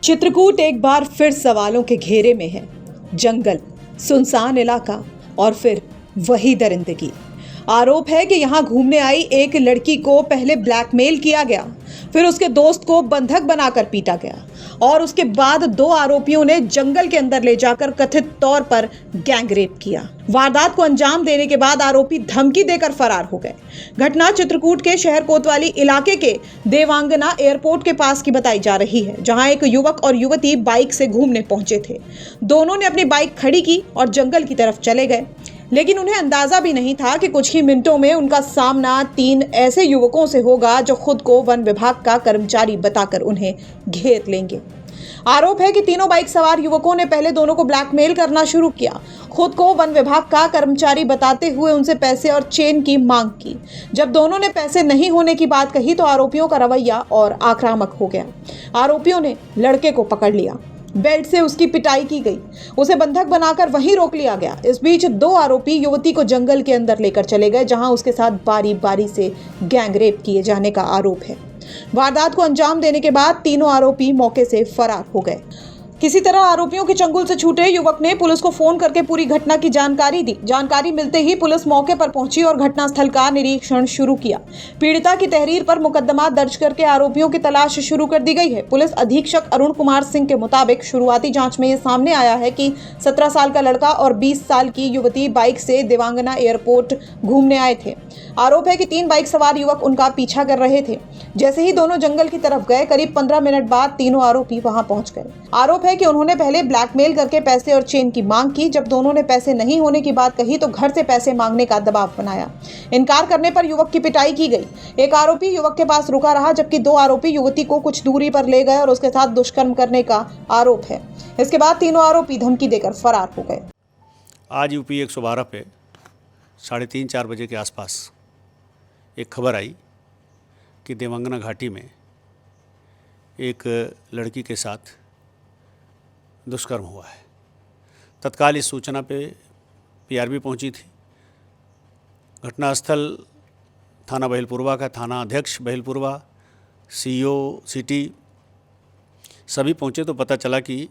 चित्रकूट एक बार फिर सवालों के घेरे में है। जंगल, सुनसान इलाका और फिर वही दरिंदगी। आरोप है कि यहां घूमने आई एक लड़की को पहले ब्लैकमेल किया गया, फिर उसके दोस्त को बंधक बनाकर पीटा गया और उसके बाद 2 आरोपियों ने जंगल के अंदर ले जाकर कथित तौर पर गैंगरेप किया। वारदात को अंजाम देने के बाद आरोपी धमकी देकर फरार हो गए। घटना चित्रकूट के शहर कोतवाली इलाके के देवांगना एयरपोर्ट के पास की बताई जा रही है, जहां एक युवक और युवती बाइक से घूमने पहुंचे थे। दोनों ने अपनी बाइक खड़ी की और जंगल की तरफ चले गए, लेकिन उन्हें अंदाजा भी नहीं था कि कुछ ही मिनटों में उनका सामना 3 ऐसे युवकों से होगा जो खुद को वन विभाग का कर्मचारी बताकर उन्हें घेर लेंगे। आरोप है कि तीनों बाइक सवार युवकों ने पहले दोनों को ब्लैकमेल करना शुरू किया, खुद को वन विभाग का कर्मचारी बताते हुए उनसे पैसे और चेन की मांग की। जब दोनों ने पैसे नहीं होने की बात कही तो आरोपियों का रवैया और आक्रामक हो गया। आरोपियों ने लड़के को पकड़ लिया, बेल्ट से उसकी पिटाई की गई, उसे बंधक बनाकर वहीं रोक लिया गया। इस बीच 2 आरोपी युवती को जंगल के अंदर लेकर चले गए, जहां उसके साथ बारी बारी से गैंगरेप किए जाने का आरोप है। वारदात को अंजाम देने के बाद तीनों आरोपी मौके से फरार हो गए। किसी तरह आरोपियों के चंगुल से छूटे युवक ने पुलिस को फोन करके पूरी घटना की जानकारी दी। जानकारी मिलते ही पुलिस मौके पर पहुंची और घटनास्थल का निरीक्षण शुरू किया। पीड़िता की तहरीर पर मुकदमा दर्ज करके आरोपियों की तलाश शुरू कर दी गई है। पुलिस अधीक्षक अरुण कुमार सिंह के मुताबिक शुरुआती जांच में ये सामने आया है कि 17 साल का लड़का और 20 साल की युवती बाइक से देवांगना एयरपोर्ट घूमने आए थे। आरोप है कि 3 बाइक सवार युवक उनका पीछा कर रहे थे। जैसे ही दोनों जंगल की तरफ गए, करीब 15 मिनट बाद तीनों आरोपी वहां पहुंच गए। आरोप है कि उन्होंने पहले ब्लैकमेल करके पैसे और चेन की मांग की। जब दोनों ने पैसे नहीं होने की बात कही तो घर से पैसे मांगने का दबाव बनाया। इनकार करने पर युवक की पिटाई की गई। एक आरोपी युवक के पास रुका रहा, जबकि 2 आरोपी युवती को कुछ दूरी पर ले गए और उसके साथ दुष्कर्म करने का आरोप है। इसके बाद तीनों आरोपी धमकी देकर फरार हो गए। आज यूपी 112 पे 3:30-4 बजे के आसपास एक खबर आई कि देवांगना घाटी में एक लड़की के साथ दुष्कर्म हुआ है। तत्काल इस सूचना पे पीआरबी पहुंची थी। घटनास्थल थाना बहेलपुरवा का थाना अध्यक्ष बहेलपुरवा, सीईओ सिटी सभी पहुंचे तो पता चला कि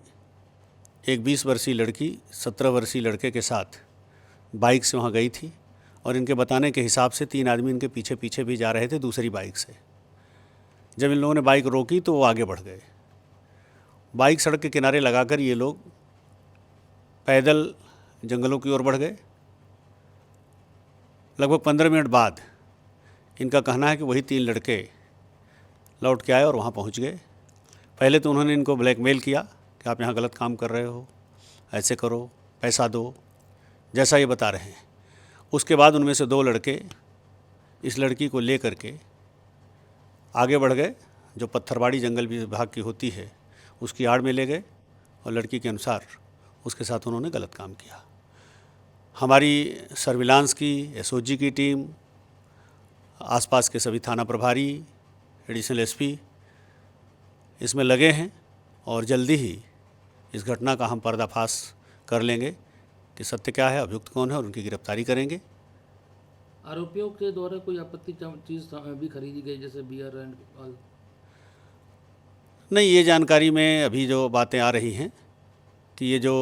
एक 20 वर्षीय लड़की 17 वर्षीय लड़के के साथ बाइक से वहां गई थी और इनके बताने के हिसाब से 3 आदमी इनके पीछे पीछे भी जा रहे थे दूसरी बाइक से। जब इन लोगों ने बाइक रोकी तो वो आगे बढ़ गए। बाइक सड़क के किनारे लगाकर ये लोग पैदल जंगलों की ओर बढ़ गए। लगभग 15 मिनट बाद इनका कहना है कि वही 3 लड़के लौट के आए और वहाँ पहुँच गए। पहले तो उन्होंने इनको ब्लैकमेल किया कि आप यहाँ गलत काम कर रहे हो, ऐसे करो, पैसा दो, जैसा ये बता रहे हैं। उसके बाद उनमें से 2 लड़के इस लड़की को ले करके आगे बढ़ गए, जो पत्थरबाड़ी जंगल विभाग की होती है उसकी आड़ में ले गए और लड़की के अनुसार उसके साथ उन्होंने गलत काम किया। हमारी सर्विलांस की, एसओजी की टीम, आसपास के सभी थाना प्रभारी, एडिशनल एसपी इसमें लगे हैं और जल्दी ही इस घटना का हम पर्दाफाश कर लेंगे कि सत्य क्या है, अभियुक्त कौन है और उनकी गिरफ्तारी करेंगे। आरोपियों के द्वारा कोई आपत्ति चीज़ भी खरीदी गई, जैसे बियर एंड ऑल? नहीं, ये जानकारी में अभी जो बातें आ रही हैं कि ये जो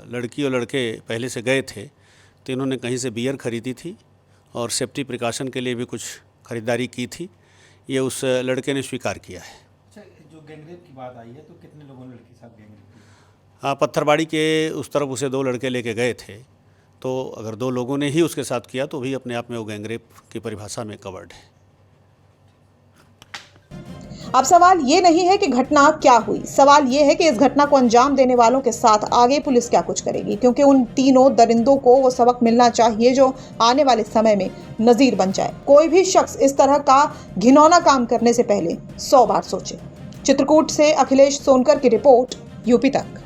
लड़की और लड़के पहले से गए थे तो इन्होंने कहीं से बियर खरीदी थी और सेफ्टी प्रिकॉशन के लिए भी कुछ खरीदारी की थी। ये उस लड़के ने स्वीकार किया है। अच्छा, जो गैंगरेप की बात आई है तो कितने लोगों ने लड़की के साथ गैंगरेप किया? हाँ, पत्थरबाड़ी के उस तरफ उसे 2 लड़के लेके गए थे, तो अगर 2 लोगों ने ही उसके साथ किया तो भी अपने आप में वो गैंगरेप की परिभाषा में कवर्ड है। अब सवाल ये नहीं है कि घटना क्या हुई, सवाल ये है कि इस घटना को अंजाम देने वालों के साथ आगे पुलिस क्या कुछ करेगी, क्योंकि उन तीनों दरिंदों को वो सबक मिलना चाहिए जो आने वाले समय में नजीर बन जाए। कोई भी शख्स इस तरह का घिनौना काम करने से पहले 100 बार सोचे। चित्रकूट से अखिलेश सोनकर की रिपोर्ट, यूपी तक।